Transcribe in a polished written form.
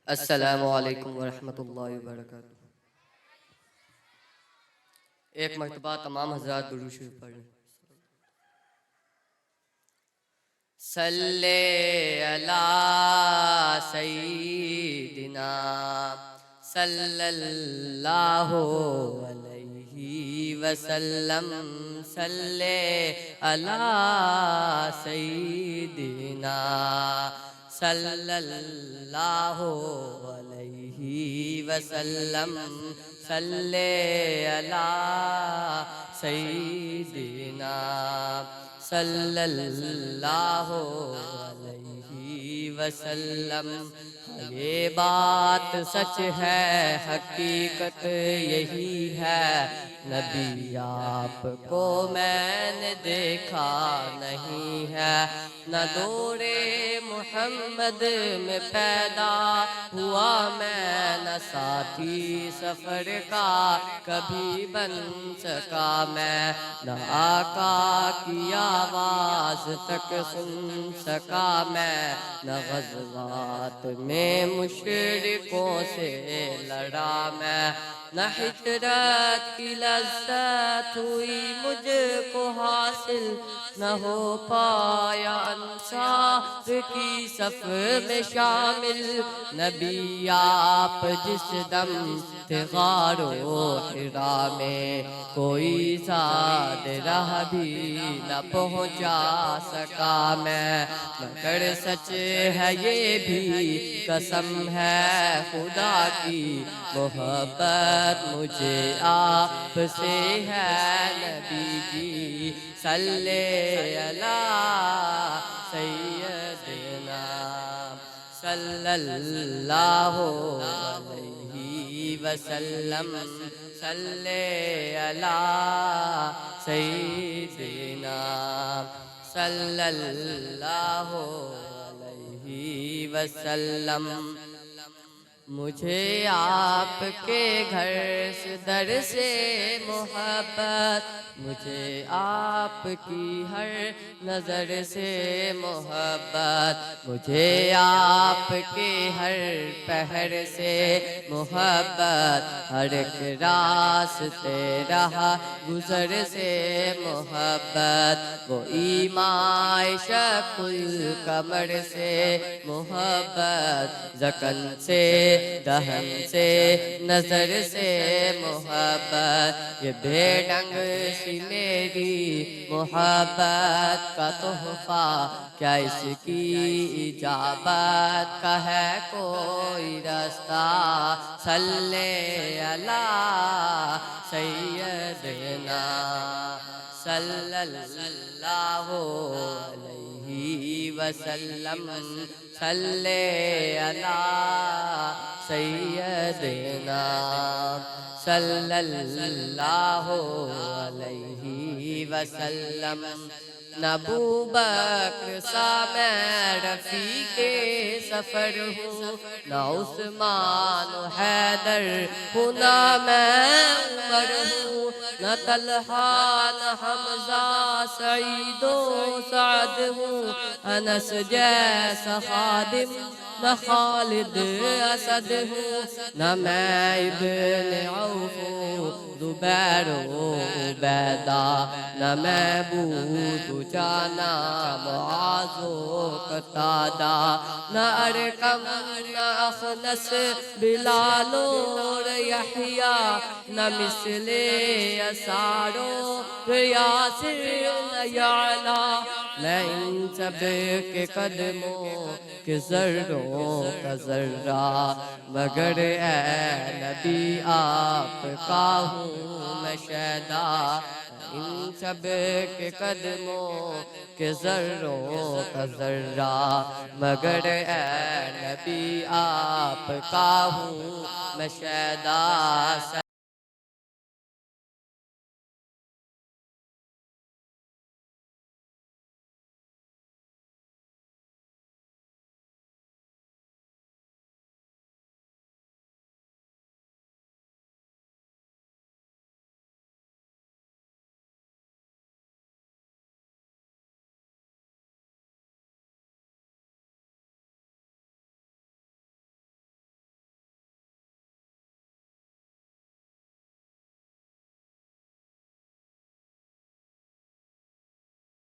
السلام علیکم ورحمۃ اللہ وبرکاتہ۔ ایک مرتبہ تمام حضرات درود شریف پڑھیں۔ صلی علی سیدنا صلی اللہ علیہ وسلم، صلی علی سیدنا صلی اللہ علیہ وسلم، صلی علی سیدنا صلی اللہ علیہ وسلم۔ یہ بات سچ ہے، حقیقت یہی ہے، نبی آپ کو میں نے دیکھا نہیں ہے، نہ دور محمد میں پیدا ہوا میں، نہ ساتھی سفر کا کبھی بن سکا میں، نہ آقا کی آواز تک سن سکا میں، نہ غزوات میں مشرکوں سے لڑا میں، نہ ہجرت کی لذت ہوئی مجھ کو حاصل، نہ ہو پایا انصار کی صف میں شامل، نبی آپ جس دم تھے غار و حرا میں، کوئی زاد راہ بھی نہ پہنچا سکا میں، مگر سچ ہے یہ بھی قسم ہے خدا کی، محبت مجھے آپ سے ہے نبی جی، صلی علی سیدنا صلی اللہ علیہ وسلم، صلی علی سیدنا صلی اللہ علیہ وسلم۔ مجھے آپ کے گھر سے در سے محبت، مجھے آپ کی ہر نظر سے محبت، مجھے آپ کے ہر پہر سے محبت، ہر ایک راستے راہ گزر سے محبت، وہ ایمائے شق القمر سے محبت، ذقن سے دہن سے نظر سے محبت، یہ بے ڈنگ سی میری محبت کا تحفہ، کیا اس کی اجابت کا ہے کوئی رستہ، صلی علی سیدنا صلی اللہ علیہ وسلم، صلی علی سیدنا صلی اللہ علیہ وسلم۔ نہ ابو بکر سا میں رفیق سفر ہوں، نہ عثمان و حیدر ہوں، نہ میں عمر ہوں، نہ طلحہ نہ حمزہ سعید و سعد ہوں، انس جیسا خادم نہ خالد اسد ہوں، نہ میں ابن عوف زبیر و عبیدہ، نہ میں بود جانا معاذ و قتادہ، نہ ارقم نہ اخنس بلال اور یحییٰ، نہ مثل یسار و یاسر نہ یعلا، میں ان سب کے قدموں کے ذروں کا ذرہ، مگر اے نبی آپ کا ہوں میں شیدا، ان سب کے قدموں کے ذروں کا ذرہ، مگر اے نبی آپ کا ہوں میں شیدا۔